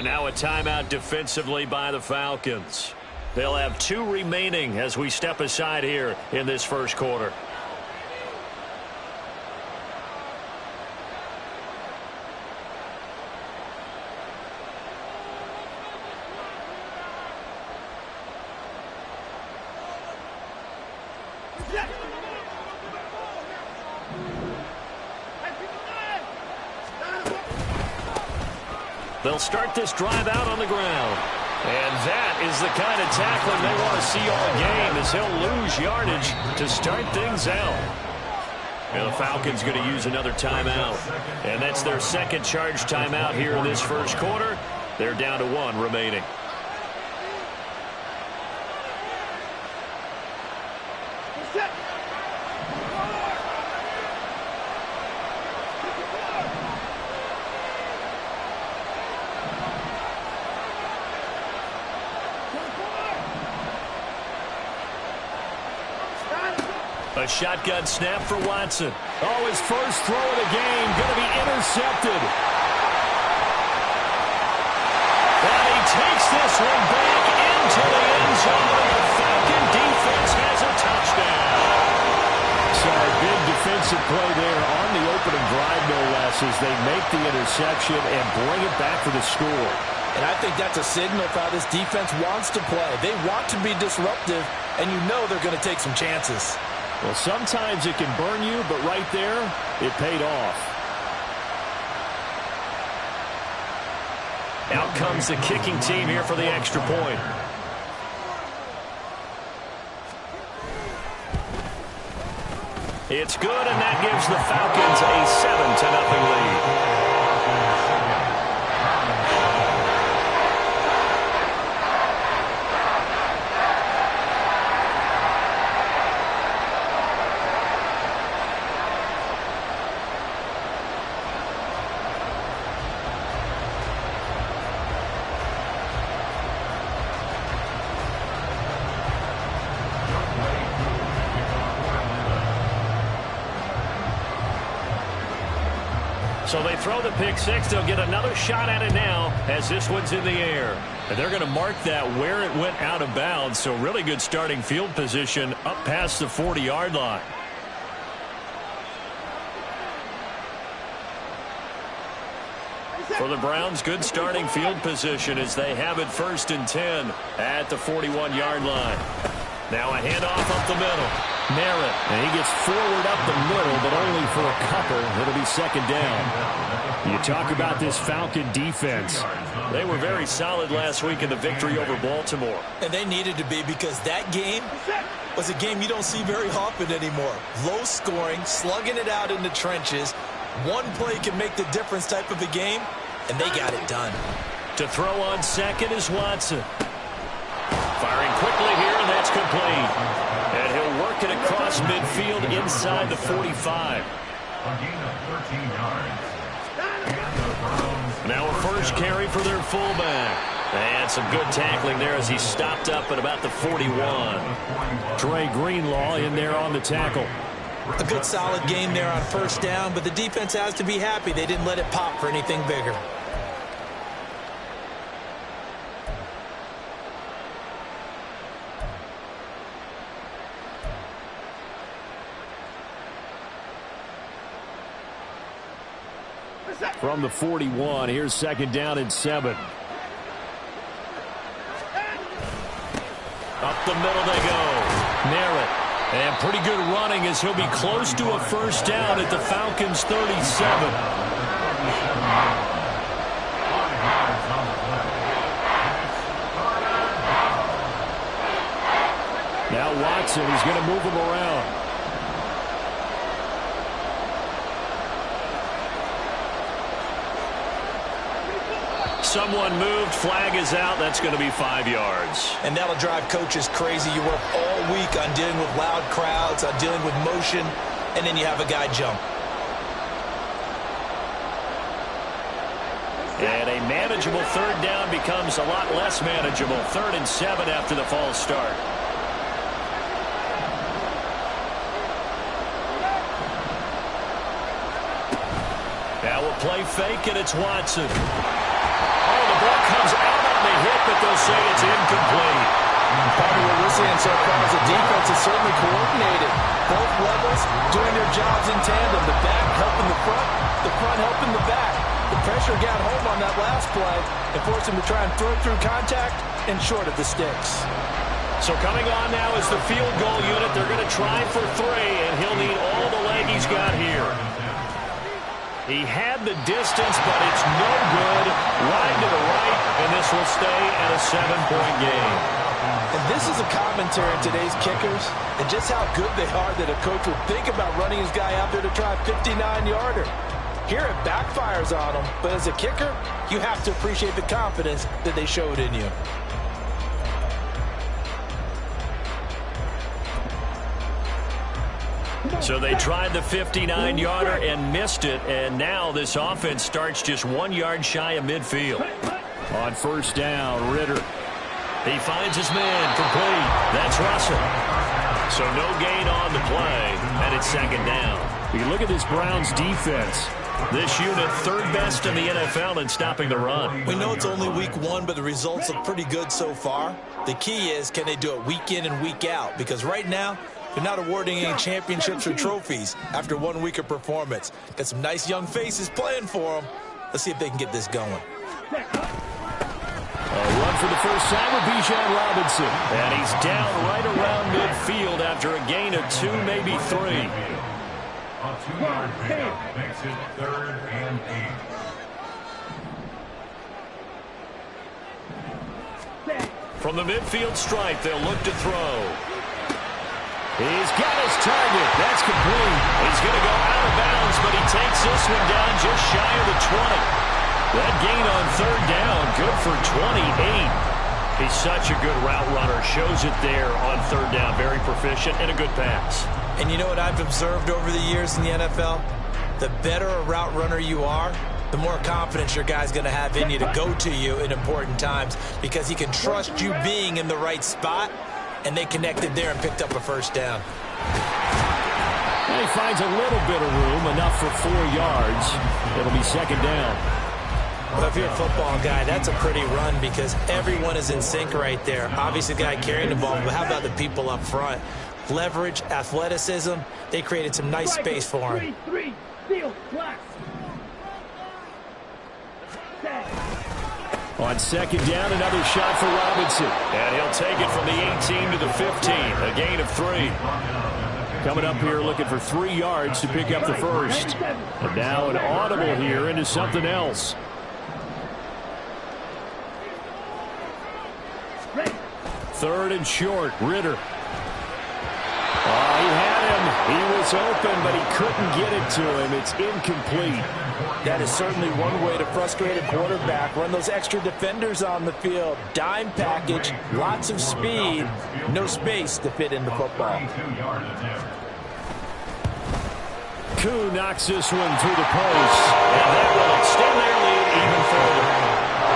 And now a timeout defensively by the Falcons. They'll have 2 remaining as we step aside here in this first quarter. They'll start this drive out on the ground. And that is the kind of tackling they want to see all game, as he'll lose yardage to start things out. And the Falcons going to use another timeout. And that's their second charge timeout here in this first quarter. They're down to 1 remaining. A shotgun snap for Watson. Oh, his first throw of the game going to be intercepted. And he takes this one back into the end zone. The Falcon defense has a touchdown. So a big defensive play there on the opening drive, no less, as they make the interception and bring it back for the score. And I think that's a signal of how this defense wants to play. They want to be disruptive, and you know they're going to take some chances. Well, sometimes it can burn you, but right there, it paid off. Out comes the kicking team here for the extra point. It's good, and that gives the Falcons a 7-0 lead. So they throw the pick six. They'll get another shot at it now as this one's in the air. And they're going to mark that where it went out of bounds. So really good starting field position up past the 40-yard line. For the Browns, good starting field position as they have it 1st and 10 at the 41-yard line. Now a handoff up the middle. Merritt, and he gets forward up the middle, but only for a couple. It'll be 2nd down. You talk about this Falcon defense. They were very solid last week in the victory over Baltimore. And they needed to be, because that game was a game you don't see very often anymore. Low scoring, slugging it out in the trenches. One play can make the difference type of a game, and they got it done. To throw on second is Watson. Firing quickly here, and that's complete. And he'll work it across midfield inside the 45. Now a first carry for their fullback. And some good tackling there as he stopped up at about the 41. Trey Greenlaw in there on the tackle. A good solid game there on 1st down, but the defense has to be happy they didn't let it pop for anything bigger. From the 41, here's 2nd down and 7. Up the middle they go. Merritt. And pretty good running as he'll be close to a 1st down at the Falcons' 37. Now Watson is going to move him around. Someone moved, flag is out. That's going to be 5 yards. And that'll drive coaches crazy. You work all week on dealing with loud crowds, on dealing with motion, and then you have a guy jump. And a manageable 3rd down becomes a lot less manageable. 3rd and 7 after the false start. Now we'll play fake, and it's Watson. Oh, the ball It's incomplete. Part of what we're seeing so far is the defense is certainly coordinated. Both levels doing their jobs in tandem. The back helping the front helping the back. The pressure got home on that last play and forced him to try and throw through contact and short of the sticks. So coming on now is the field goal unit. They're going to try for 3, and he'll need all the leg he's got here. He had the distance, but it's no good. Wide to the right, and this will stay at a 7-point game. And this is a commentary on today's kickers and just how good they are that a coach would think about running his guy out there to try a 59-yarder. Here it backfires on him, but as a kicker, you have to appreciate the confidence that they showed in you. So they tried the 59-yarder and missed it, and now this offense starts just 1 yard shy of midfield. On first down, Ritter. He finds his man, complete. That's Russell. So no gain on the play, and it's second down. You look at this Browns defense. This unit, third best in the NFL in stopping the run. We know it's only week 1, but the results look pretty good so far. The key is, can they do it week in and week out? Because right now, they're not awarding any championships or trophies after 1 week of performance. Got some nice young faces playing for them. Let's see if they can get this going. A run for the first time with Bijan Robinson. And he's down right around midfield after a gain of 2, maybe 3. A 2-yard pickup makes it 3rd and 8. From the midfield stripe, they'll look to throw. He's got his target. That's complete. He's going to go out of bounds, but he takes this one down just shy of the 20. That gain on third down, good for 28. He's such a good route runner. Shows it there on third down. Very proficient and a good pass. And you know what I've observed over the years in the NFL? The better a route runner you are, the more confidence your guy's going to have in you to go to you in important times because he can trust you being in the right spot, and they connected there and picked up a first down. And he finds a little bit of room, enough for 4 yards. It'll be second down. Well, if you're a football guy, that's a pretty run because everyone is in sync right there. Obviously, the guy carrying the ball, but how about the people up front? Leverage, athleticism, they created some nice space for him. On second down, another shot for Robinson. And he'll take it from the 18 to the 15, a gain of 3. Coming up here looking for 3 yards to pick up the first. And now an audible here into something else. Third and short, Ritter. Oh, he had him. He was open, but he couldn't get it to him. It's incomplete. That is certainly one way to frustrate a quarterback. Run those extra defenders on the field. Dime package, lots of speed, no space to fit in the football. Koo knocks this one through the post. And that will extend their lead even further.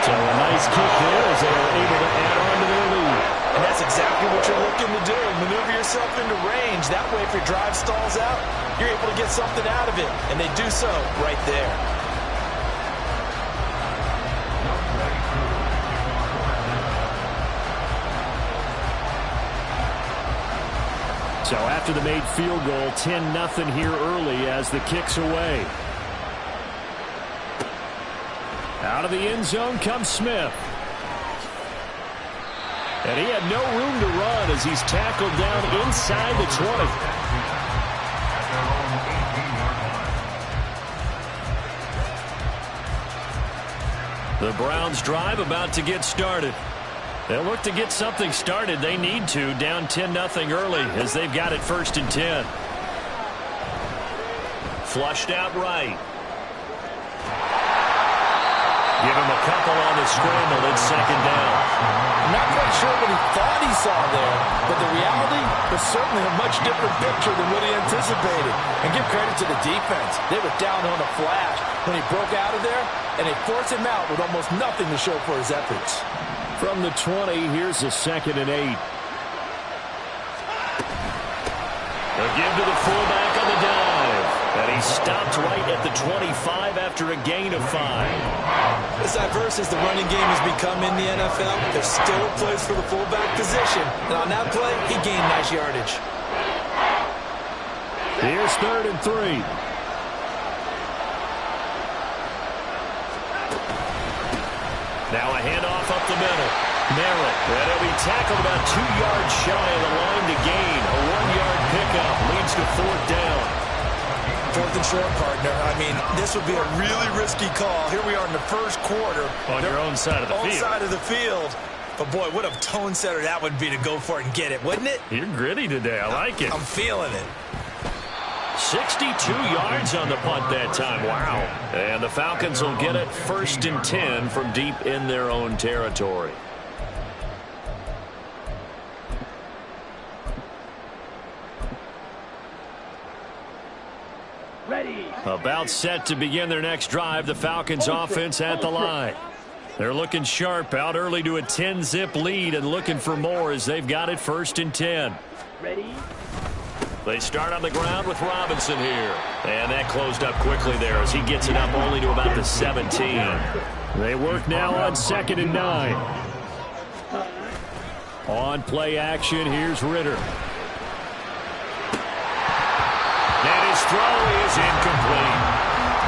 So a nice kick there as they are able to add on to their lead. And that's exactly what you're looking to do. Maneuver yourself into range. That way, if your drive stalls out, you're able to get something out of it. And they do so right there. So after the made field goal, 10-0 here early as the kick's away. Out of the end zone comes Smith. And he had no room to run as he's tackled down inside the 20. The Browns drive about to get started. They'll look to get something started. They need to, down 10-0 early as they've got it 1st and 10. Flushed out right. Give him a couple on the scramble. It's second down. I'm not quite sure what he thought he saw there, but the reality was certainly a much different picture than what he anticipated. And give credit to the defense. They were down on a flash when he broke out of there, and they forced him out with almost nothing to show for his efforts. From the 20, here's a 2nd and 8. They'll give to the fullback on the dive. And he stopped right at the 25 after a gain of 5. As diverse as the running game has become in the NFL, there's still a place for the fullback position. And on that play, he gained nice yardage. Here's 3rd and 3. Now a handoff up the middle. Merritt, and he'll be tackled about 2 yards shy of the line to gain. A 1-yard pickup leads to 4th down. 4th and short, partner. I mean, this would be a really risky call. Here we are in the first quarter. On your own side of the field. Own side of the field. But, boy, what a tone setter that would be to go for it and get it, wouldn't it? You're gritty today. I like it. I'm feeling it. 62 yards on the punt that time. Wow. And the Falcons will get it 1st and 10 from deep in their own territory. Ready. About set to begin their next drive, the Falcons offense at the line. They're looking sharp, out early to a 10-zip lead and looking for more as they've got it 1st and 10. Ready. They start on the ground with Robinson here. And that closed up quickly there as he gets it up only to about the 17. They work now on 2nd and 9. On play action, here's Ritter. And his throw is incomplete.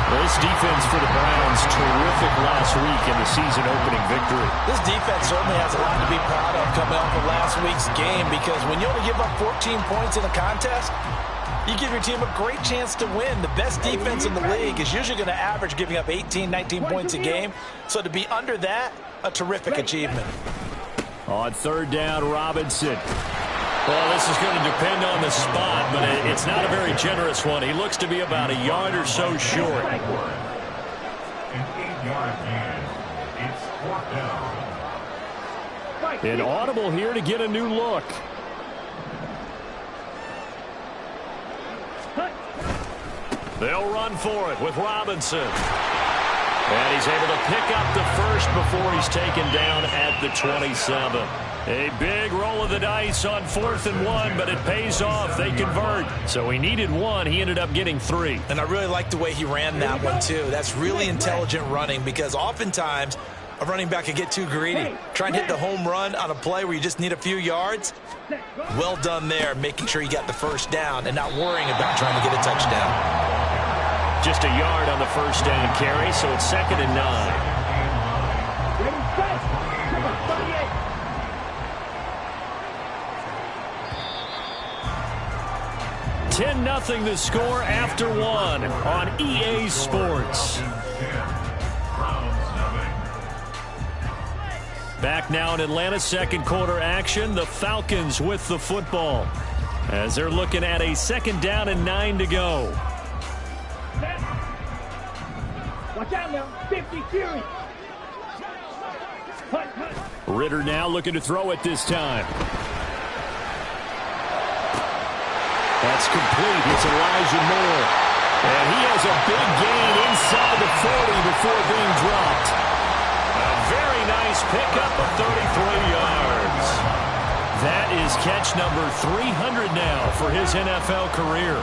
This defense for the Browns, terrific last week in the season-opening victory. This defense certainly has a lot to be proud of coming off of last week's game, because when you only give up 14 points in a contest, you give your team a great chance to win. The best defense in the league is usually going to average giving up 18, 19 points a game. So to be under that, a terrific achievement. On 3rd down, Robinson. Well, this is going to depend on the spot, but it's not a very generous one. He looks to be about a yard or so short. An 8-yard gain. It's 4th down. An audible here to get a new look. They'll run for it with Robinson. And he's able to pick up the first before he's taken down at the 27. A big roll of the dice on 4th and 1, but it pays off. They convert. So he needed 1. He ended up getting 3. And I really like the way he ran that one, too. That's really intelligent running, because oftentimes a running back can get too greedy. Try and hit the home run on a play where you just need a few yards. Well done there, making sure you got the first down and not worrying about trying to get a touchdown. Just a yard on the first down carry, so it's 2nd and 9. 10-0 the score after 1 on EA Sports. Back now in Atlanta, 2nd quarter action. The Falcons with the football as they're looking at a 2nd down and 9 to go. Watch out now. 50 series. Ritter now looking to throw it this time. That's complete. It's Elijah Moore. And he has a big gain inside the 40 before being dropped. A very nice pickup of 33 yards. That is catch number 300 now for his NFL career.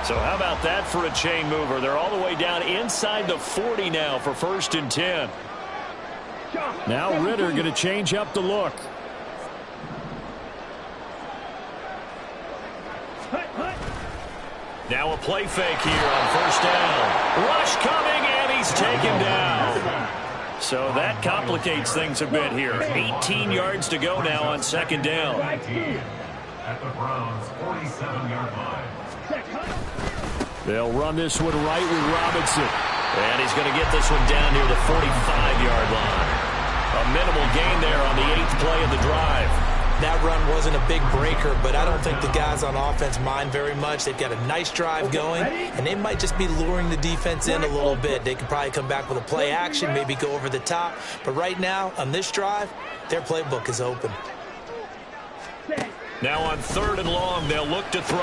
So how about that for a chain mover? They're all the way down inside the 40 now for 1st and 10. Now Ritter going to change up the look. Now a play fake here on 1st down. Rush coming, and he's taken down. So that complicates things a bit here. 18 yards to go now on 2nd down. At the Browns' 47-yard line. They'll run this one right with Robinson. And he's going to get this one down near the 45-yard line. A minimal gain there on the 8th play of the drive. That run wasn't a big breaker, but I don't think the guys on offense mind very much. They've got a nice drive going, and they might just be luring the defense in a little bit. They could probably come back with a play action, maybe go over the top. But right now, on this drive, their playbook is open. Now on 3rd and long, they'll look to throw.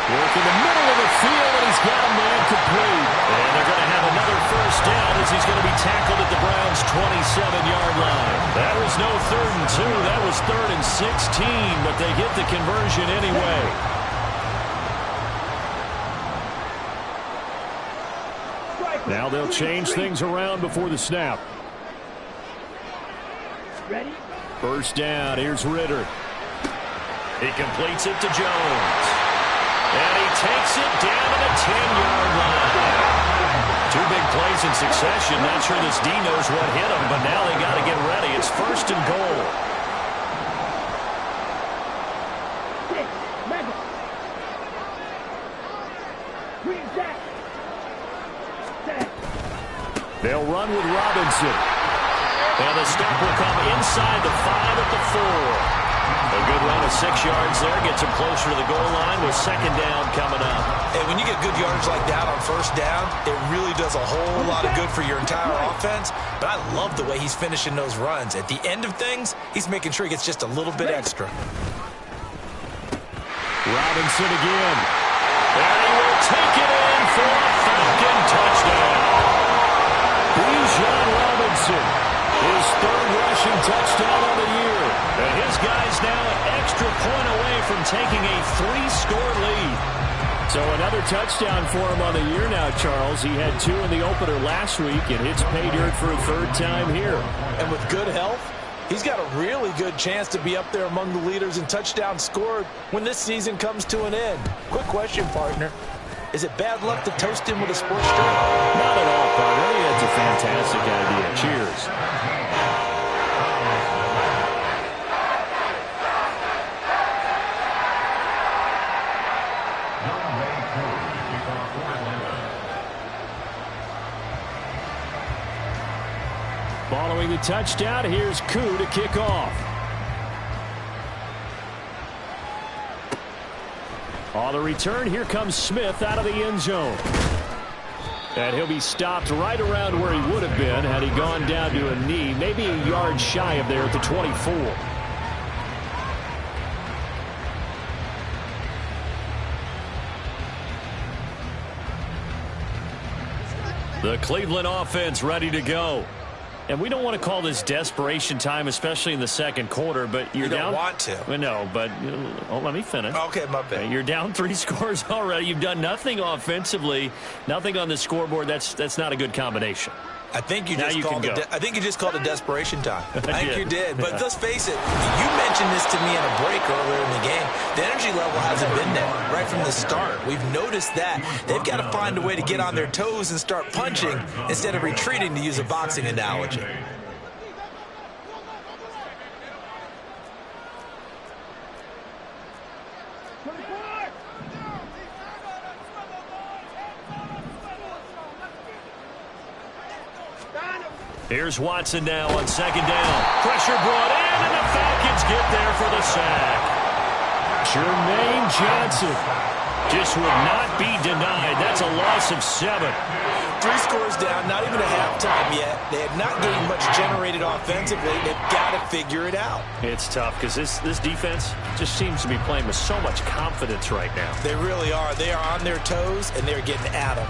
Work in the middle of the field, and he's got a man complete. And they're going to have another first down as he's going to be tackled at the Browns' 27-yard line. That was no 3rd and 2. That was 3rd and 16, but they get the conversion anyway. Now they'll change things around before the snap. Ready? First down, here's Ritter. He completes it to Jones. And he takes it down to the 10-yard line. Two big plays in succession. Not sure this D knows what hit him, but now they got to get ready. It's first and goal. 6, Madden. Green Jack. Set. They'll run with Robinson. And the stop will come inside the 5 at the 4. A good run of 6 yards there. Gets him closer to the goal line with second down coming up. Hey, when you get good yards like that on first down, it really does a whole lot of good for your entire offense. But I love the way he's finishing those runs. At the end of things, he's making sure he gets just a little bit extra. Robinson again. And he will take it in for a Falcon touchdown. Bijan Robinson, his third rushing touchdown of the year. And his guy's now an extra point away from taking a 3-score lead. So another touchdown for him on the year now, Charles. He had 2 in the opener last week, and hits pay dirt for a third time here. And with good health, he's got a really good chance to be up there among the leaders in touchdowns scored when this season comes to an end. Quick question, partner. Is it bad luck to toast him with a sports drink? Not at all, partner. I think that's a fantastic idea. Cheers. Following the touchdown, here's Koo to kick off. On the return, here comes Smith out of the end zone. And he'll be stopped right around where he would have been had he gone down to a knee, maybe a yard shy of there at the 24. The Cleveland offense ready to go. And we don't want to call this desperation time, especially in the second quarter, but you're down. You don't want to. No, but let me finish. Okay, my bad. You're down 3 scores already. You've done nothing offensively, nothing on the scoreboard. That's not a good combination. I think you just called it desperation time. I think you did. But let's face it, you mentioned this to me in a break earlier in the game. The energy level hasn't been there right from the start. We've noticed that. They've got to find a way to get on their toes and start punching instead of retreating, to use a boxing analogy. Here's Watson now on second down. Pressure brought in, and the Falcons get there for the sack. Jermaine Johnson just would not be denied. That's a loss of 7. 3 scores down, not even a halftime yet. They have not gained much generated offensively. They've got to figure it out. It's tough because this defense just seems to be playing with so much confidence right now. They really are. They are on their toes, and they're getting at them.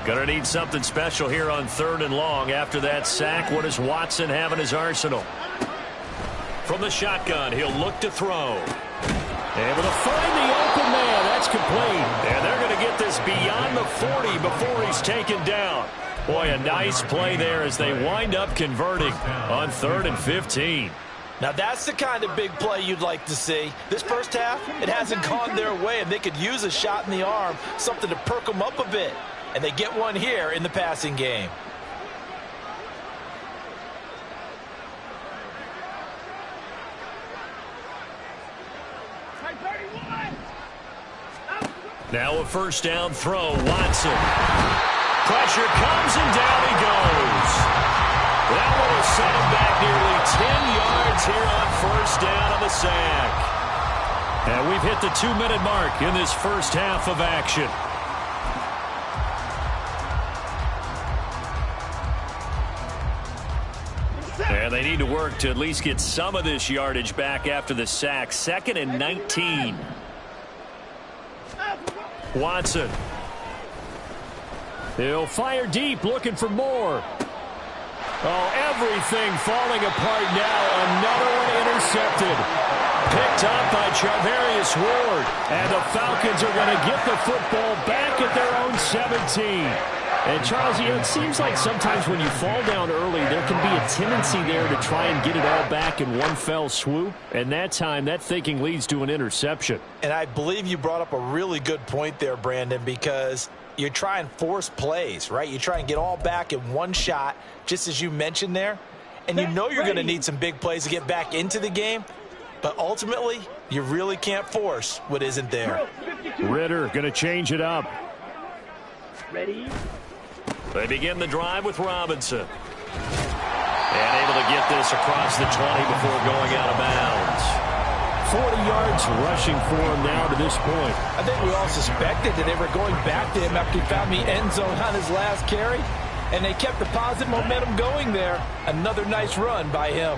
Gonna need something special here on 3rd and long. After that sack, what does Watson have in his arsenal? From the shotgun, he'll look to throw. Able to find the open man. That's complete. And they're going to get this beyond the 40 before he's taken down. Boy, a nice play there as they wind up converting on 3rd and 15. Now, that's the kind of big play you'd like to see. This first half, it hasn't gone their way, and they could use a shot in the arm, something to perk them up a bit. And they get one here in the passing game. Now a first down throw, Watson. Pressure comes and down he goes. That one will set him back nearly 10 yards here on first down on the sack. And we've hit the 2-minute mark in this first half of action. And they need to work to at least get some of this yardage back after the sack. 2nd and 19. Watson. He'll fire deep, looking for more. Oh, everything falling apart now. Another one intercepted. Picked up by Charvarius Ward. And the Falcons are going to get the football back at their own 17. And, Charles, it seems like sometimes when you fall down early, there can be a tendency there to try and get it all back in one fell swoop. And that time, that thinking leads to an interception. And I believe you brought up a really good point there, Brandon, because you try and force plays, right? You try and get all back in one shot, just as you mentioned there. And you know you're going to need some big plays to get back into the game. But ultimately, you really can't force what isn't there. Ritter going to change it up. Ready? They begin the drive with Robinson. And able to get this across the 20 before going out of bounds. 40 yards rushing for him now to this point. I think we all suspected that they were going back to him after he found the end zone on his last carry. And they kept the positive momentum going there. Another nice run by him.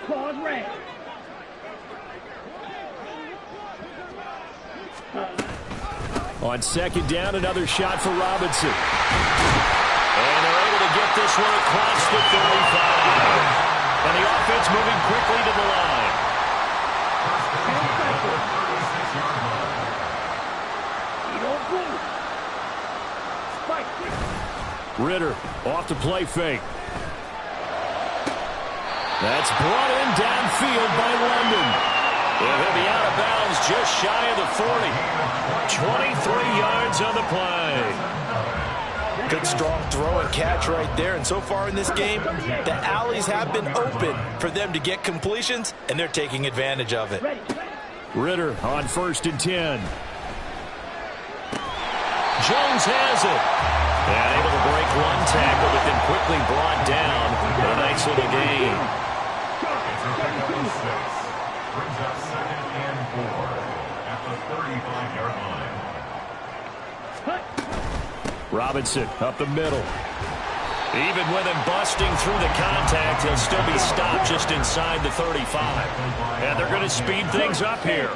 Claws red. On second down, another shot for Robinson. And they're able to get this one across the 35. And the offense moving quickly to the line. Ritter off the play fake. That's brought in downfield by London. He'll be out of bounds just shy of the 40. 23 yards on the play. Good strong throw and catch right there. And so far in this game, the alleys have been open for them to get completions, and they're taking advantage of it. Ritter on 1st and 10. Jones has it. And able to break one tackle, but then quickly brought down. A nice little gain. Brings up 2nd and 4 at the 35-yard line. Robinson up the middle. Even with him busting through the contact, he'll still be stopped just inside the 35. And they're going to speed things up here. A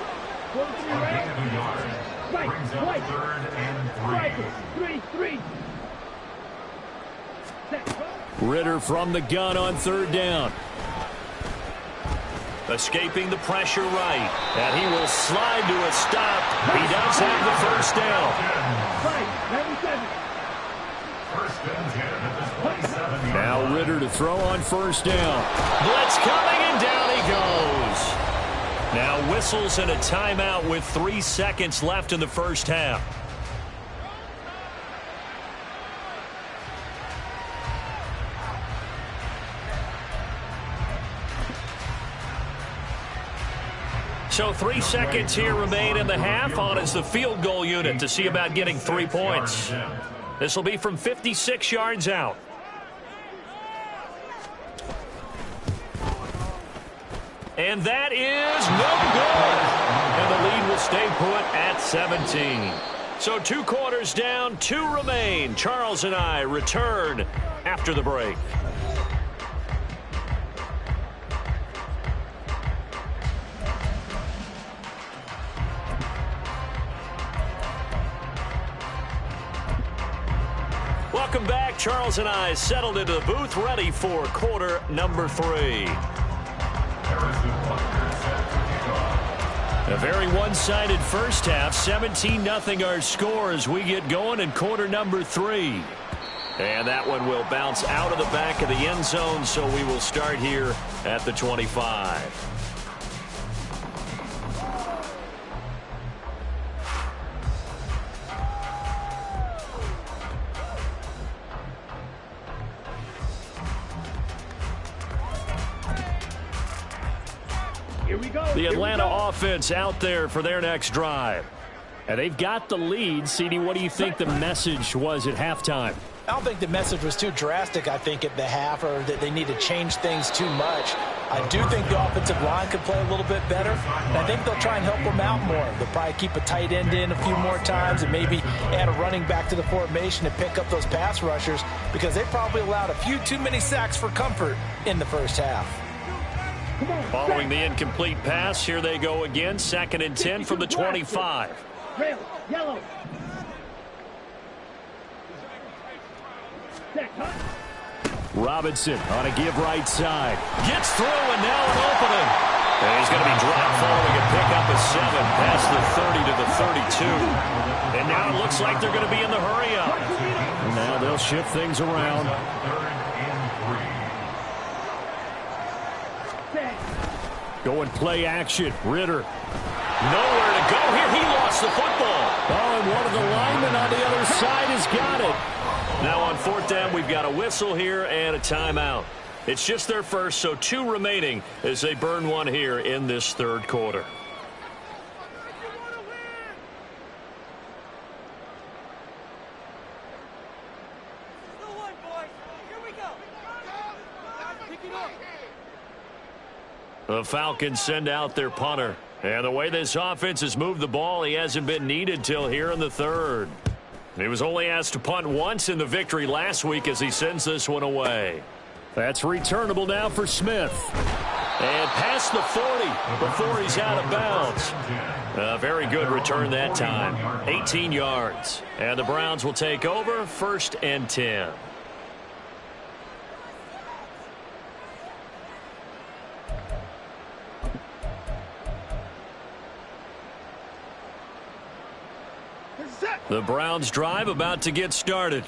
gain of a yard. Brings up 3rd and 3. Ritter from the gun on 3rd down. Escaping the pressure right. And he will slide to a stop. He does have the 1st down. 1st and 10 at this 27-yard Now Ritter to throw on 1st down. Blitz coming, and down he goes. Now whistles and a timeout with 3 seconds left in the 1st half. So 3 seconds here remain in the half. On is the field goal unit to see about getting 3 points. This will be from 56 yards out. And that is no good. And the lead will stay put at 17. So 2 quarters down, 2 remain. Charles and I return after the break. Welcome back. Charles and I settled into the booth, ready for quarter number 3. A very one-sided first half. 17-0 our score as we get going in quarter number 3. And that one will bounce out of the back of the end zone, so we will start here at the 25. The Atlanta offense out there for their next drive. And they've got the lead. CD, what do you think the message was at halftime? I don't think the message was too drastic, I think, at the half, or that they need to change things too much. I do think the offensive line could play a little bit better, and I think they'll try and help them out more. They'll probably keep a tight end in a few more times and maybe add a running back to the formation to pick up those pass rushers, because they probably allowed a few too many sacks for comfort in the first half. Following the incomplete pass, here they go again. 2nd and 10 from the 25. Rail, yellow. Robinson on a give right side. Gets through and now an opening. And he's going to be dropped following a pickup of 7 past the 30 to the 32. And now it looks like they're going to be in the hurry-up. And now they'll shift things around. Going play action. Ritter. Nowhere to go here. He lost the football. Oh, and one of the linemen on the other side has got it. Now on 4th down, we've got a whistle here and a timeout. It's just their first, so 2 remaining as they burn one here in this 3rd quarter. The Falcons send out their punter. And the way this offense has moved the ball, he hasn't been needed till here in the 3rd. He was only asked to punt once in the victory last week as he sends this one away. That's returnable now for Smith. And past the 40 before he's out of bounds. A very good return that time. 18 yards. And the Browns will take over 1st and 10. The Browns drive about to get started.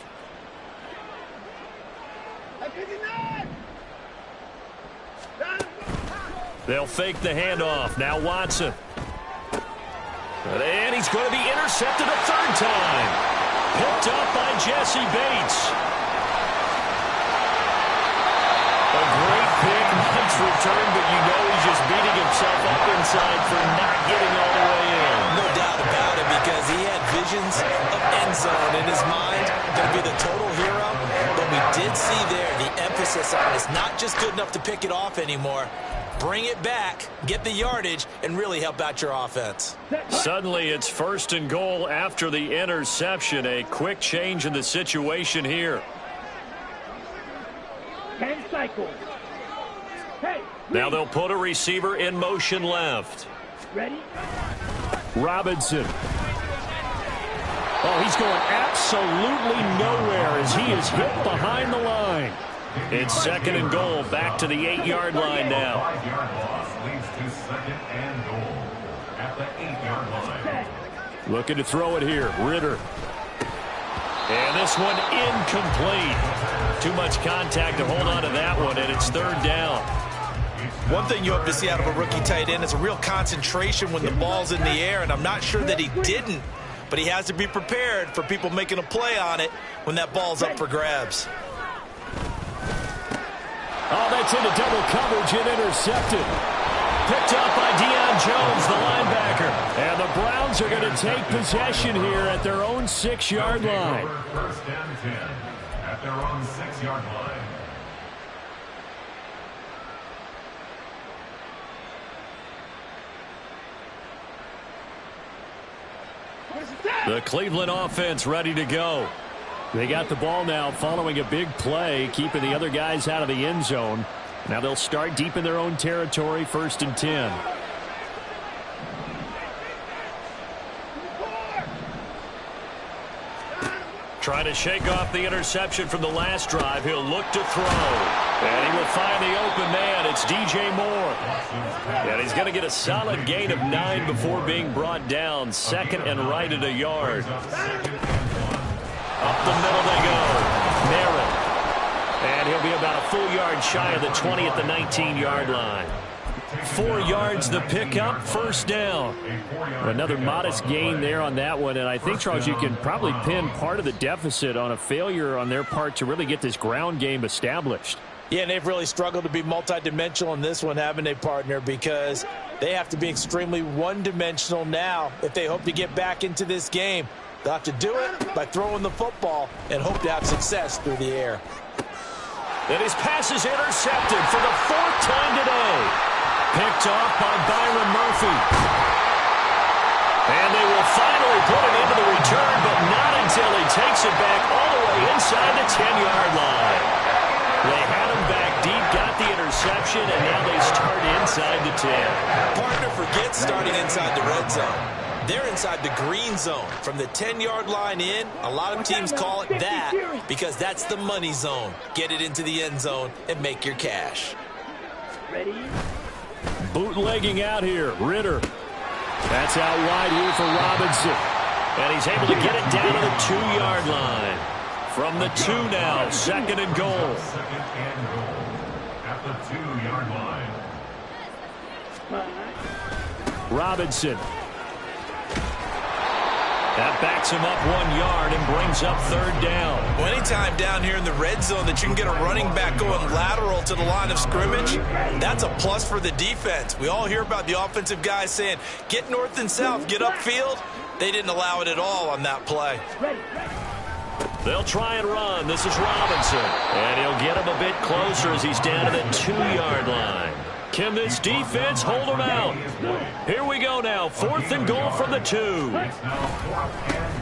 They'll fake the handoff. Now Watson. And he's going to be intercepted a 3rd time. Picked up by Jesse Bates. A great pick, nice return, but you know he's just beating himself up inside for not getting all the way in. No doubt about it, because he had visions of end zone in his mind. Going to be the total hero. But we did see there the emphasis on it's not just good enough to pick it off anymore. Bring it back, get the yardage, and really help out your offense. Suddenly it's 1st and goal after the interception. A quick change in the situation here. 10 cycles. Hey, now they'll put a receiver in motion left. ready? Robinson. Oh, he's going absolutely nowhere as he is hit behind the line. It's 2nd and goal, back to the 8-yard line now. 5-yard loss leads to 2nd and goal at the 8-yard line. Looking to throw it here. Ritter. And this one incomplete. Too much contact to hold on to that one, and it's 3rd down. One thing you hope to see out of a rookie tight end is a real concentration when the ball's in the air, and I'm not sure that he didn't, but he has to be prepared for people making a play on it when that ball's up for grabs. Oh, that's into double coverage and intercepted. Picked up by Deion Jones, the linebacker. And the Browns are going to take possession here at their own 6-yard line. 1st and 10 at their own 6-yard line. The Cleveland offense ready to go. They got the ball now following a big play, keeping the other guys out of the end zone. Now they'll start deep in their own territory, 1st and 10. Trying to shake off the interception from the last drive. He'll look to throw. And he will find the open man. It's DJ Moore. And he's going to get a solid gain of 9 before being brought down. 2nd and right at a yard. Up the middle they go. Merritt. And he'll be about a full yard shy of the 20 at the 19-yard line. 4 yards the pickup, 1st down. Another modest gain there on that one, and I think, Charles, you can probably pin part of the deficit on a failure on their part to really get this ground game established. Yeah, and they've really struggled to be multidimensional in this one, haven't they, partner? Because they have to be extremely one-dimensional now if they hope to get back into this game. They'll have to do it by throwing the football and hope to have success through the air. And his pass is intercepted for the 4th time today. Picked off by Byron Murphy. And they will finally put it into the return, but not until he takes it back all the way inside the 10-yard line. They had him back deep, got the interception. reception, and now they start inside the 10. Partner, forget starting inside the red zone. They're inside the green zone. From the 10-yard line in, a lot of teams call it that because that's the money zone. Get it into the end zone and make your cash. Ready? Bootlegging out here. Ritter. That's out wide here for Robinson. And he's able to get it down to the 2-yard line. From the 2 now, 2nd and goal. Second and goal at the 2-yard line. Robinson. That backs him up 1 yard and brings up 3rd down. Well, anytime down here in the red zone that you can get a running back going lateral to the line of scrimmage, that's a plus for the defense. We all hear about the offensive guys saying, get north and south, get upfield. They didn't allow it at all on that play. They'll try and run. This is Robinson. And he'll get him a bit closer as he's down to the 2-yard line. Can this defense hold him out? Here we go now. 4th and goal from the 2.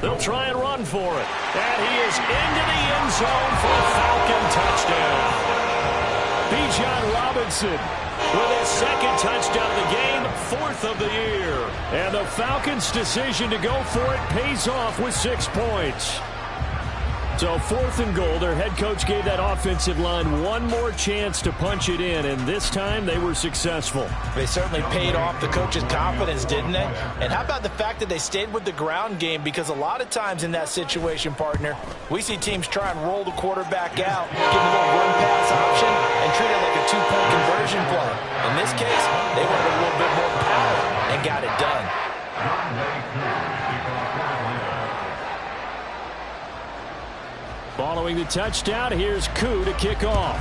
They'll try and run for it. And he is into the end zone for a Falcon touchdown. Bijan Robinson With his 2nd touchdown of the game, 4th of the year. And the Falcons' decision to go for it pays off with 6 points. So 4th and goal, their head coach gave that offensive line one more chance to punch it in, and this time they were successful. They certainly paid off the coach's confidence, didn't they? And how about the fact that they stayed with the ground game? Because a lot of times in that situation, partner, we see teams try and roll the quarterback out, give him a little run-pass option, and treat it like a 2-point conversion play. In this case, they went with a little bit more power and got it done. Following the touchdown, here's Koo to kick off.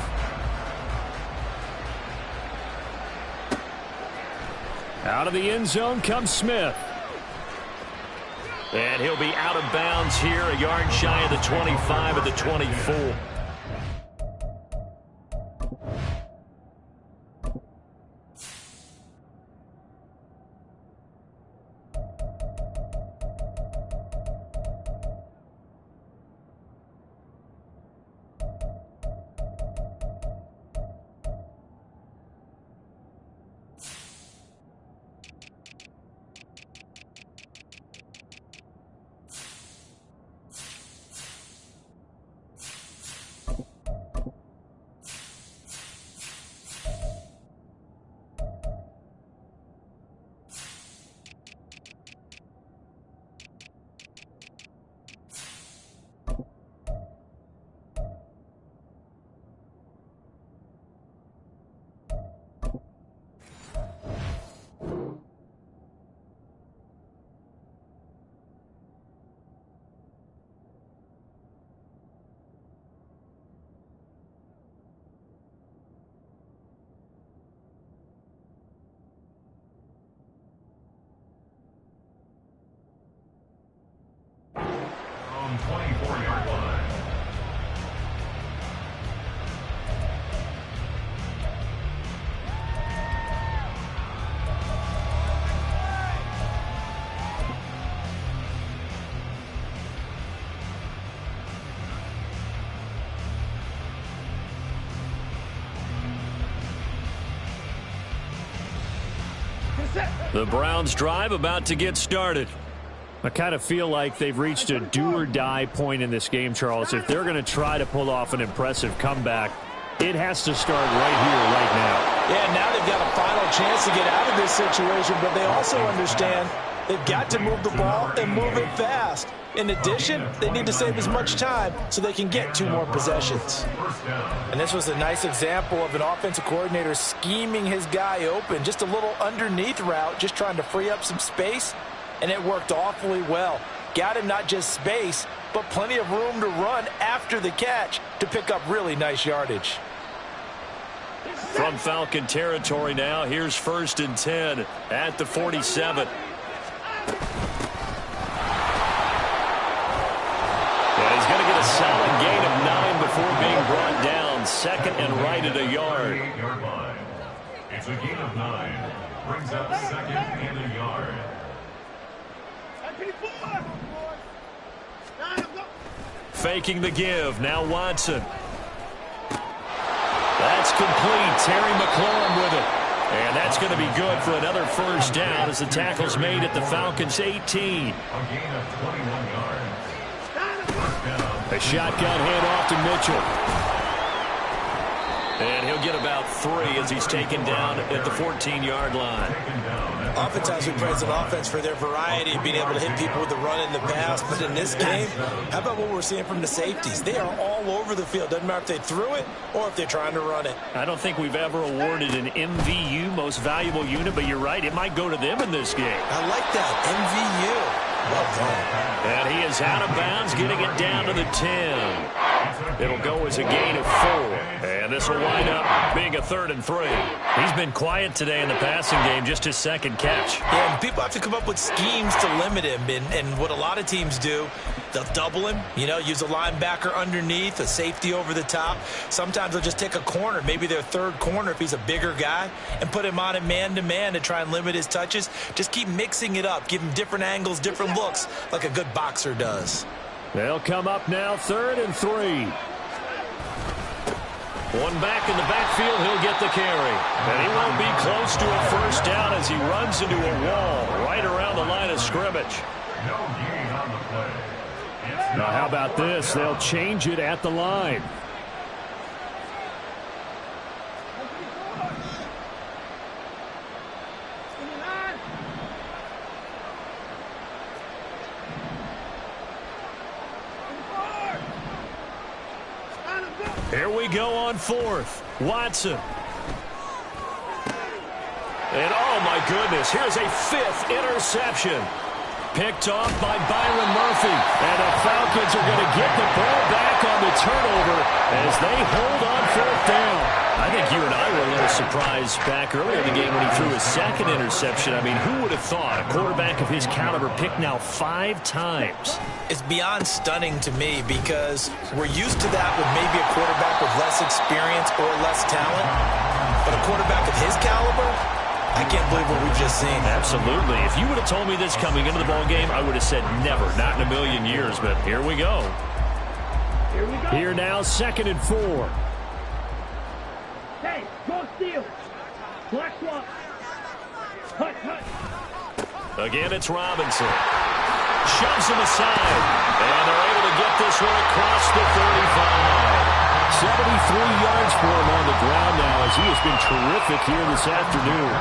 Out of the end zone comes Smith. And he'll be out of bounds here, a yard shy of the 25 at the 24. From 24-yard line. The Browns drive about to get started. I kind of feel like they've reached a do-or-die point in this game, Charles. If they're going to try to pull off an impressive comeback, it has to start right here, right now. Yeah, now they've got a final chance to get out of this situation, but they also understand they've got to move the ball and move it fast. In addition, they need to save as much time so they can get 2 more possessions. And this was a nice example of an offensive coordinator scheming his guy open, just a little underneath route, just trying to free up some space. And it worked awfully well. Got him not just space, but plenty of room to run after the catch to pick up really nice yardage. From Falcon territory now, here's 1st and 10 at the 47. And he's going to get a solid gain of 9 before being brought down. 2nd and right at a yard. 8-yard line. It's a gain of 9. Brings up 2nd and a yard. Faking the give. Now Watson. That's complete. Terry McLaurin with it. And that's going to be good for another first down as the tackle's made at the Falcons' 18. A gain of 21 yards. A shotgun handoff to Mitchell. And he'll get about 3 as he's taken down at the 14-yard line. Oftentimes we praise an offense for their variety of being able to hit people with the run in the pass. But in this game, how about what we're seeing from the safeties? They are all over the field. Doesn't matter if they threw it or if they're trying to run it. I don't think we've ever awarded an MVU, most valuable unit, but you're right. It might go to them in this game. I like that. MVU. Well done. And he is out of bounds, getting it down to the 10. It'll go as a gain of 4. And this will wind up being a 3rd and 3. He's been quiet today in the passing game, just his second catch. Yeah, and people have to come up with schemes to limit him. And what a lot of teams do, they'll double him, use a linebacker underneath, a safety over the top. Sometimes they'll just take a corner, maybe their third corner if he's a bigger guy, and put him on a man-to-man to try and limit his touches. Just keep mixing it up, give him different angles, different looks, like a good boxer does. They'll come up now, 3rd and 3. One back in the backfield, he'll get the carry. And he won't be close to a first down as he runs into a wall right around the line of scrimmage. No gain on the play. Now, how about this? They'll change it at the line. Here we go on 4th. Watson. And oh my goodness, here's a 5th interception. Picked off by Byron Murphy. And the Falcons are going to get the ball back on the turnover as they hold on 4th down. I think you and I were a little surprised back earlier in the game when he threw his 2nd interception. I mean, who would have thought a quarterback of his caliber picked now 5 times? It's beyond stunning to me because we're used to that with maybe a quarterback with less experience or less talent. But a quarterback of his caliber, I can't believe what we've just seen. Absolutely. If you would have told me this coming into the ball game, I would have said never, not in a million years. But here we go. Here now, 2nd and 4. Hey, go steal. Black swap. Hut, hut. Again, it's Robinson. Shoves him aside. And they're able to get this one across the 35. 73 yards for him on the ground now as he has been terrific here this afternoon.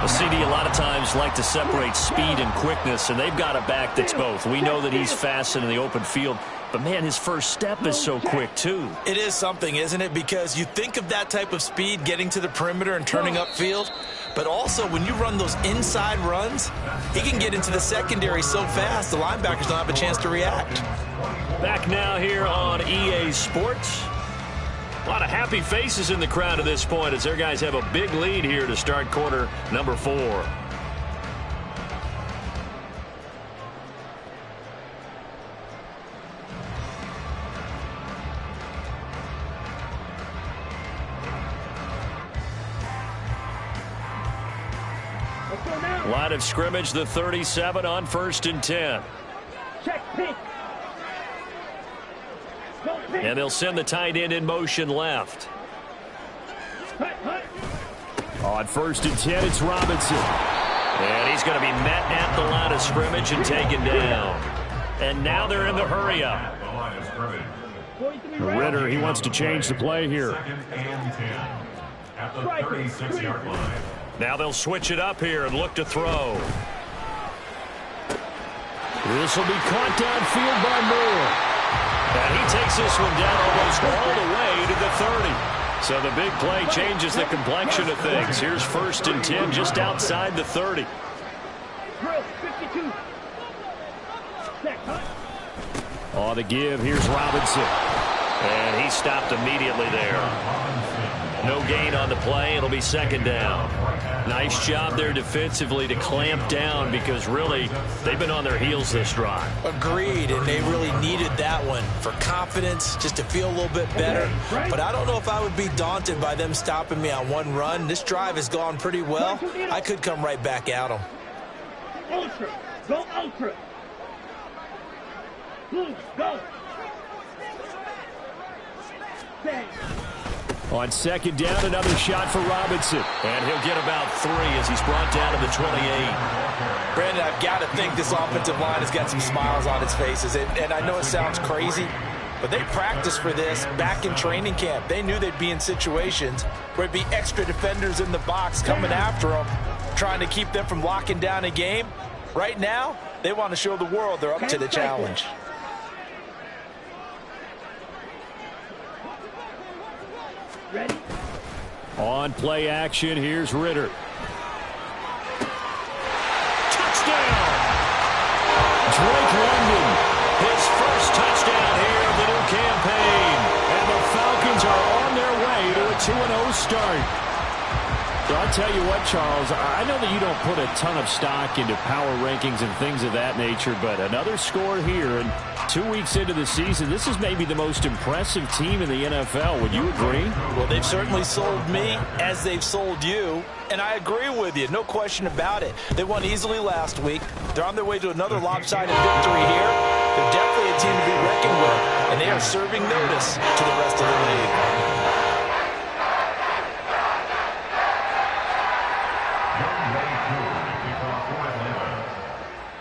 A CD a lot of times like to separate speed and quickness, and they've got a back that's both. We know that he's fast in the open field, but, man, his first step is so quick, too. It is something, isn't it? Because you think of that type of speed getting to the perimeter and turning upfield, but also when you run those inside runs, he can get into the secondary so fast the linebackers don't have a chance to react. Back now here on EA Sports. A lot of happy faces in the crowd at this point as their guys have a big lead here to start quarter number 4. Line of scrimmage, the 37 on 1st and 10. Check pink. Go pink. And they'll send the tight end in motion left. Hut, hut. On 1st and 10, it's Robinson. And he's going to be met at the line of scrimmage and taken down. And now they're in the hurry-up. The line of scrimmage. 43 rounds. Ritter, he wants to change the play here. 2nd and 10. At the 36-yard line. Now they'll switch it up here and look to throw. This will be caught downfield by Moore. And he takes this one down almost all the way to the 30. So the big play changes the complexion of things. Here's 1st and 10 just outside the 30. Drill, 52. Check, hut. On the give, here's Robinson. And he stopped immediately there. No gain on the play. It'll be 2nd down. Nice job there defensively to clamp down because really they've been on their heels this drive. Agreed, and they really needed that one for confidence, just to feel a little bit better. But I don't know if I would be daunted by them stopping me on one run. This drive has gone pretty well. I could come right back at them. Ultra. Go ultra. Blue, go. Bang. On second down, another shot for Robinson. And he'll get about 3 as he's brought down to the 28. Brandon, I've got to think this offensive line has got some smiles on its faces. And I know it sounds crazy, but they practiced for this back in training camp. They knew they'd be in situations where it'd be extra defenders in the box coming after them, trying to keep them from locking down a game. Right now, they want to show the world they're up to the challenge. Ready? On play action, here's Ritter. Touchdown! Drake London, his first touchdown here of the new campaign. And the Falcons are on their way to a 2-0 start. So I'll tell you what, Charles, I know that you don't put a ton of stock into power rankings and things of that nature, but another score here, and 2 weeks into the season, this is maybe the most impressive team in the NFL. Would you agree? Well, they've certainly sold me as they've sold you, and I agree with you, no question about it. They won easily last week. They're on their way to another lopsided victory here. They're definitely a team to be reckoned with, and they are serving notice to the rest of the league.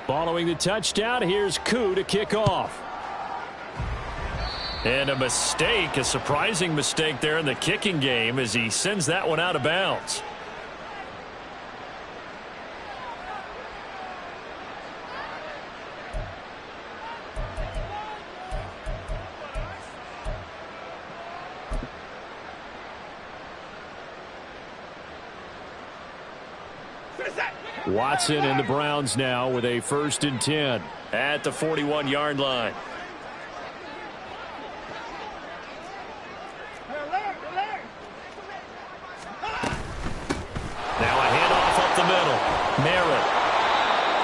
Following the touchdown, here's Koo to kick off. And a mistake, a surprising mistake there in the kicking game as he sends that one out of bounds. Watson and the Browns now with a 1st and 10 at the 41-yard line. Now a handoff up the middle. Merritt.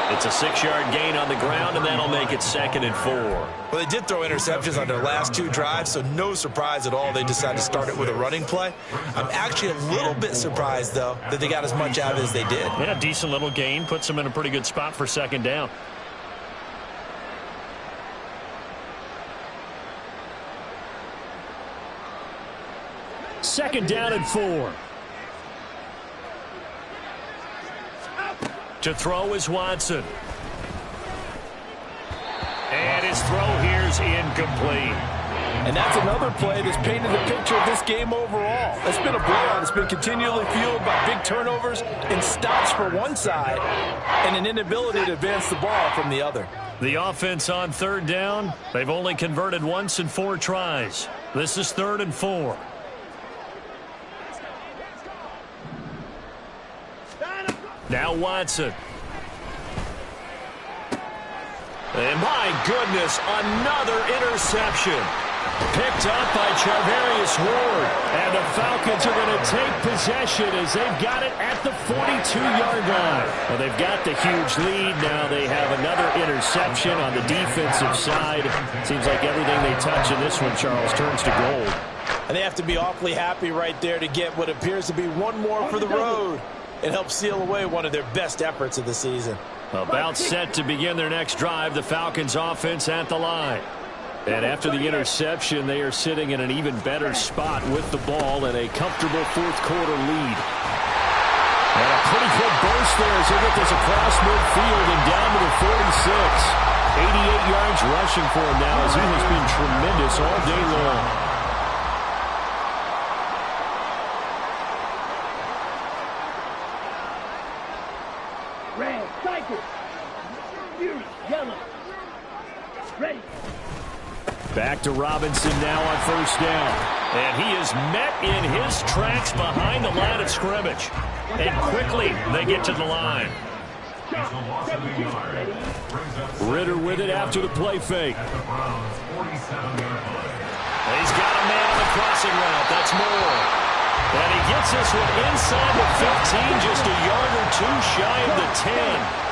It's a 6-yard gain on the ground, and that'll make it 2nd and 4. Well, they did throw interceptions on their last 2 drives, so no surprise at all they decided to start it with a running play. I'm actually a little bit surprised, though, that they got as much out as they did. Yeah, decent little gain. Puts them in a pretty good spot for 2nd down. Second down and 4. To throw is Watson. And his throw here's incomplete. And that's another play that's painted the picture of this game overall. It's been a blowout. It's been continually fueled by big turnovers and stops for one side and an inability to advance the ball from the other. The offense on 3rd down, they've only converted once in 4 tries. This is 3rd and 4. Now Watson. And my goodness, another interception. Picked up by Charvarius Ward. And the Falcons are going to take possession as they've got it at the 42-yard line. Well, they've got the huge lead. Now they have another interception on the defensive side. Seems like everything they touch in this one, Charles, turns to gold. And they have to be awfully happy right there to get what appears to be one more for the road. It helps seal away one of their best efforts of the season. About set to begin their next drive, the Falcons offense at the line. And after the interception, they are sitting in an even better spot with the ball and a comfortable 4th quarter lead. And a pretty good burst there as they get this across midfield and down to the 46. 88 yards rushing for him now as he has been tremendous all day long. Red, cycle. Fury, yellow. Ready. Back to Robinson now on 1st down. And he is met in his tracks behind the line of scrimmage. And quickly they get to the line. Ritter with it after the play fake. He's got a man on the crossing route. That's Moore. And he gets this one inside the 15, just a yard or 2 shy of the 10.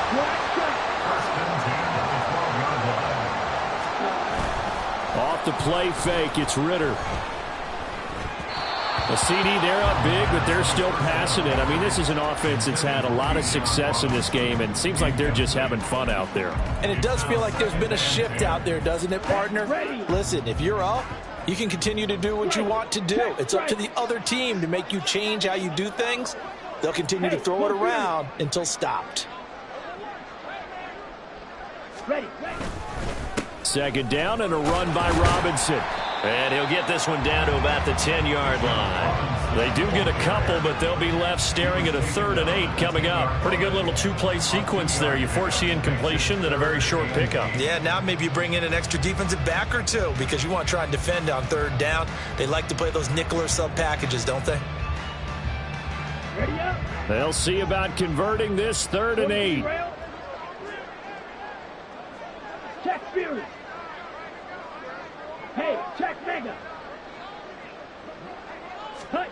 Off the play fake, it's Ritter. A CD, they're up big, but they're still passing it. I mean, this is an offense that's had a lot of success in this game, and it seems like they're just having fun out there. And it does feel like there's been a shift out there, doesn't it, partner? Listen, if you're up, You can continue to do what you want to do. It's up to the other team to make you change how you do things. They'll continue to throw it around until stopped. Ready. Second down and a run by Robinson. And he'll get this one down to about the 10-yard line. They do get a couple, but they'll be left staring at a 3rd and 8 coming up. Pretty good little two-play sequence there. You force the incompletion, then a very short pickup. Yeah, now maybe you bring in an extra defensive back or two because you want to try and defend on 3rd down. They like to play those nickel or sub packages, don't they? Ready up. They'll see about converting this 3rd and 8. Check Fury. Hey, check Mega. Cut.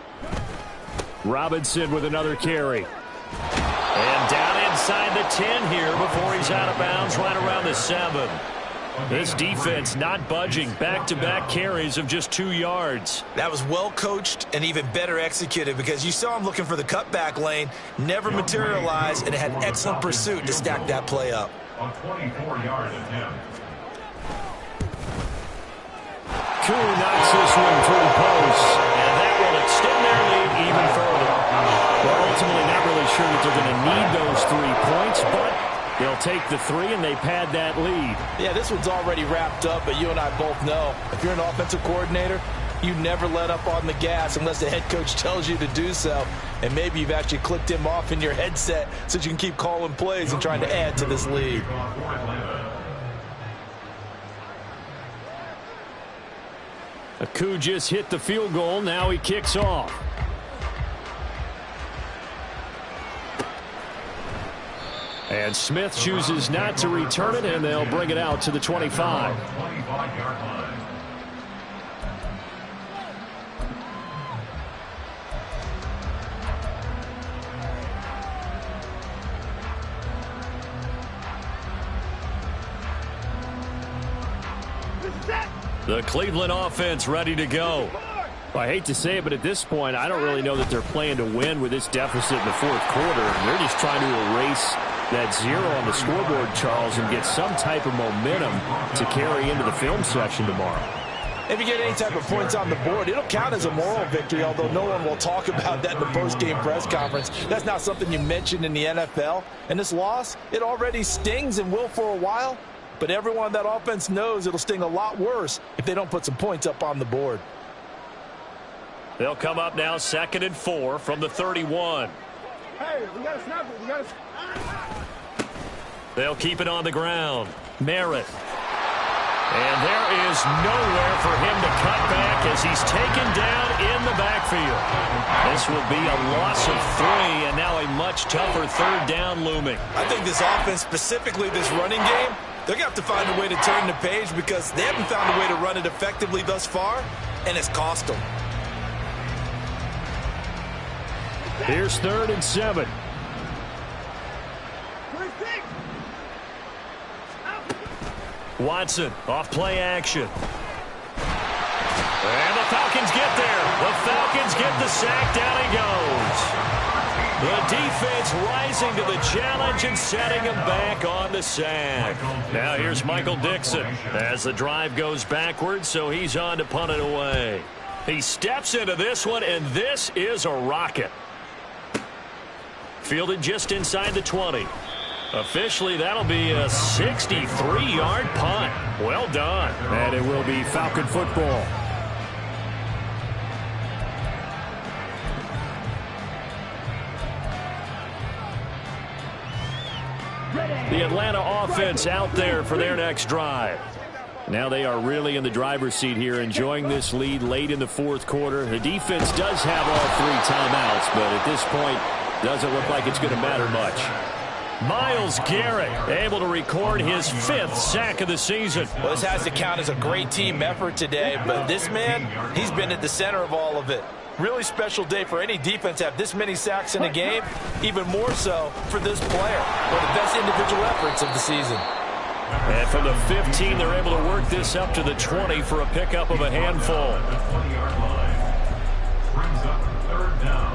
Robinson with another carry. And down inside the 10 here before he's out of bounds right around the 7. This defense not budging. Back-to-back carries of just 2 yards. That was well coached and even better executed because you saw him looking for the cutback lane, never materialized, and had excellent pursuit to stack that play up. A 24-yard attempt. Koo knocks this one through post. And that will extend their lead even further. Well, ultimately not really sure that they're going to need those 3 points, but they'll take the 3 and they pad that lead. Yeah, this one's already wrapped up, but you and I both know if you're an offensive coordinator, you never let up on the gas unless the head coach tells you to do so. And maybe you've actually clicked him off in your headset so you can keep calling plays and trying to add to this lead. Koo just hit the field goal. Now he kicks off. And Smith chooses not to return it, and they'll bring it out to the 25. 25-yard line. The Cleveland offense ready to go. Well, I hate to say it, but at this point, I don't really know that they're playing to win with this deficit in the 4th quarter. They're just trying to erase that 0 on the scoreboard, Charles, and get some type of momentum to carry into the film session tomorrow. If you get any type of points on the board, it'll count as a moral victory, although no one will talk about that in the post-game press conference. That's not something you mentioned in the NFL. And this loss, it already stings and will for a while. But everyone on that offense knows it'll sting a lot worse if they don't put some points up on the board. They'll come up now 2nd and 4 from the 31. Hey, we got to snap it. We got to. They'll keep it on the ground. Merritt. And there is nowhere for him to cut back as he's taken down in the backfield. This will be a loss of 3 and now a much tougher 3rd down looming. I think this offense, specifically this running game, they're going to have to find a way to turn the page because they haven't found a way to run it effectively thus far, and it's cost them. Here's 3rd and 7. Watson off play action. And the Falcons get there. The Falcons get the sack. Down he goes. The defense rising to the challenge and setting him back on the sack. Now here's Michael Dixon as the drive goes backwards, so he's on to punt it away. He steps into this one, and this is a rocket. Fielded just inside the 20. Officially, that'll be a 63-yard punt. Well done. And it will be Falcon football. The Atlanta offense out there for their next drive. Now they are really in the driver's seat here, enjoying this lead late in the 4th quarter. The defense does have all 3 timeouts, but at this point, doesn't look like it's going to matter much. Myles Garrett able to record his 5th sack of the season. Well, this has to count as a great team effort today, but this man, he's been at the center of all of it. Really special day for any defense to have this many sacks in a game, even more so for this player. One of the best individual efforts of the season. And from the 15, they're able to work this up to the 20 for a pickup of a handful. The 20-yard line brings up 3rd down.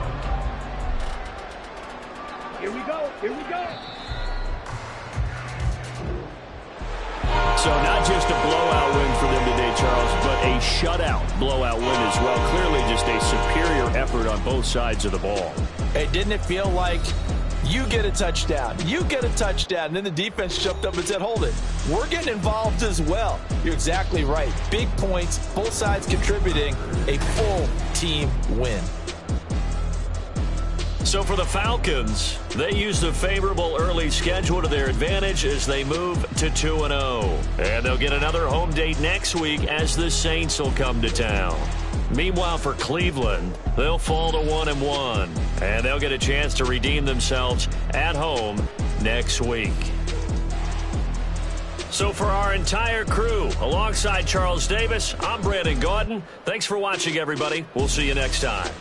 Here we go. Here we go. So not just a blowout win for them today, Charles, but a shutout blowout win as well. Clearly just a superior effort on both sides of the ball. Hey, didn't it feel like you get a touchdown, you get a touchdown, and then the defense jumped up and said, hold it, we're getting involved as well. You're exactly right. Big points, both sides contributing, a full team win. So for the Falcons, they used a favorable early schedule to their advantage as they move to 2-0. And they'll get another home date next week as the Saints will come to town. Meanwhile, for Cleveland, they'll fall to 1-1. And they'll get a chance to redeem themselves at home next week. So for our entire crew, alongside Charles Davis, I'm Brandon Gaudin. Thanks for watching, everybody. We'll see you next time.